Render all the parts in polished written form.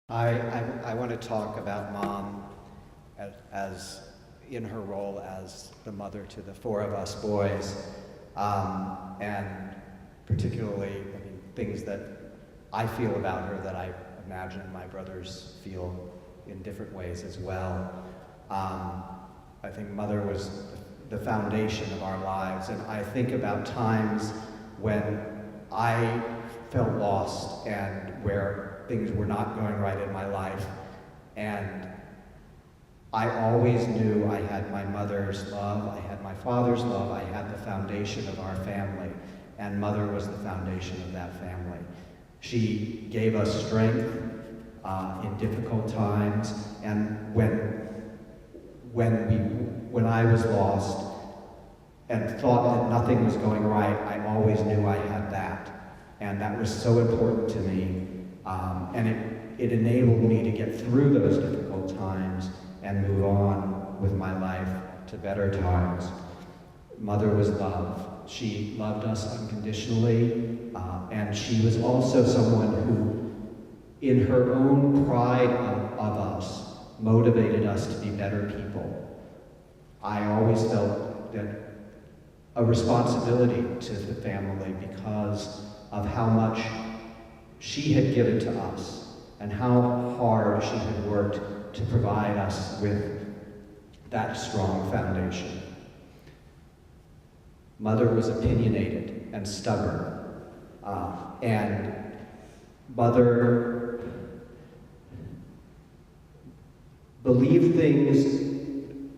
I want to talk about Mom as in her role as the mother to the four of us boys, and particularly, things that I feel about her that I imagine my brothers feel in different ways as well. I think Mother was the foundation of our lives, and I think about times when I felt lost and where things were not going right in my life, and I always knew I had my mother's love, I had my father's love, I had the foundation of our family, and Mother was the foundation of that family. She gave us strength in difficult times, and when I was lost and thought that nothing was going right, I always knew I had that. And that was so important to me. And it enabled me to get through those difficult times and move on with my life to better times. Mother was love. She loved us unconditionally, and she was also someone who, in her own pride of us, motivated us to be better people. I always felt that a responsibility to the family because of how much she had given to us and how hard she had worked to provide us with that strong foundation. Mother was opinionated and stubborn, and Mother believed things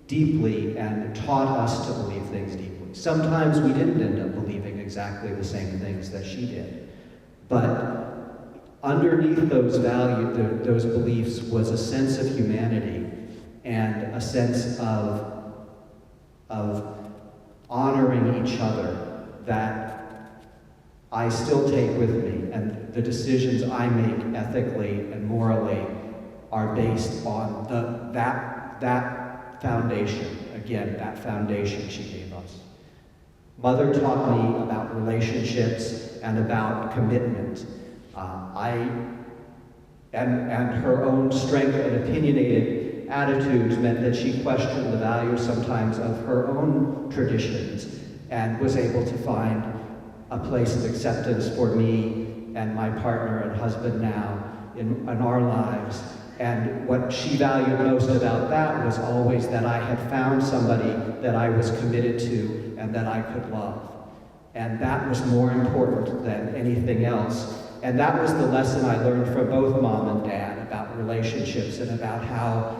deeply and taught us to believe things deeply. Sometimes we didn't end up believing exactly the same things that she did, but underneath those values, those beliefs, was a sense of humanity and a sense of honoring each other that I still take with me, and the decisions I make ethically and morally are based on that foundation. Again, that foundation she gave us. Mother taught me about relationships and about commitment. And her own strength and opinionated attitudes meant that she questioned the value sometimes of her own traditions and was able to find a place of acceptance for me and my partner and husband now in our lives. And what she valued most about that was always that I had found somebody that I was committed to and that I could love. And that was more important than anything else. And that was the lesson I learned from both Mom and Dad about relationships and about how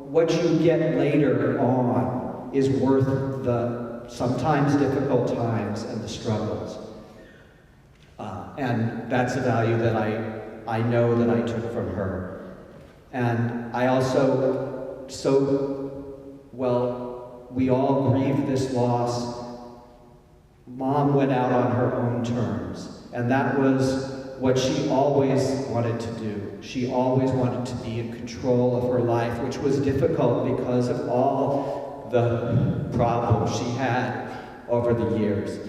what you get later on is worth the sometimes difficult times and the struggles. And that's a value that I know that I took from her. And I also, we all grieved this loss. Mom went out on her own terms, and that was what she always wanted to do. She always wanted to be in control of her life, which was difficult because of all the problems she had over the years.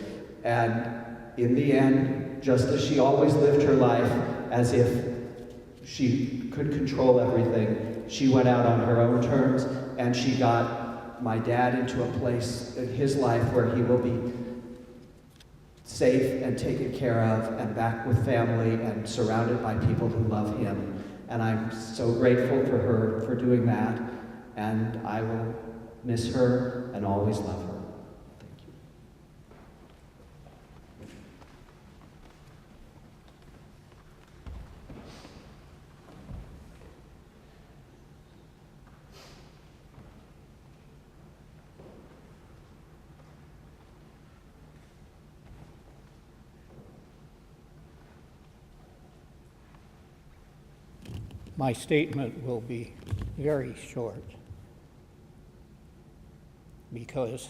And in the end, just as she always lived her life as if she could control everything, she went out on her own terms, and she got my dad into a place in his life where he will be safe and taken care of and back with family and surrounded by people who love him. And I'm so grateful for her for doing that, and I will miss her and always love her. Thank you. My statement will be very short because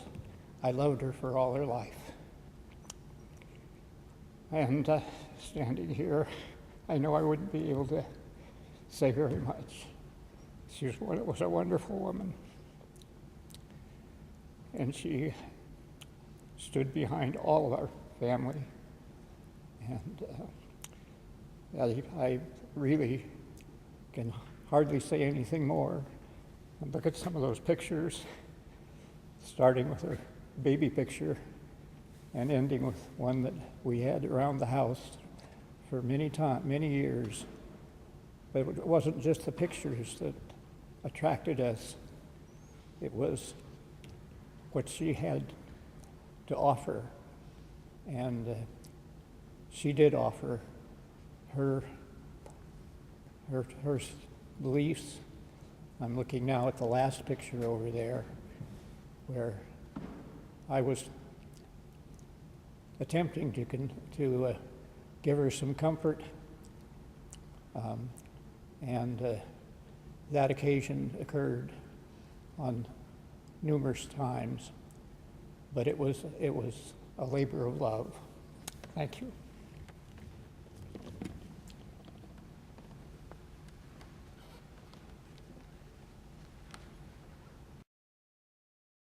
I loved her for all her life. And standing here, I know I wouldn't be able to say very much. She was a wonderful woman. And she stood behind all of our family. And I really can hardly say anything more. And look at some of those pictures, starting with her baby picture and ending with one that we had around the house for many years. But it wasn't just the pictures that attracted us. It was what she had to offer. And she did offer her beliefs. I'm looking now at the last picture over there, where I was attempting to give her some comfort, and that occasion occurred on numerous times, but it was a labor of love. Thank you.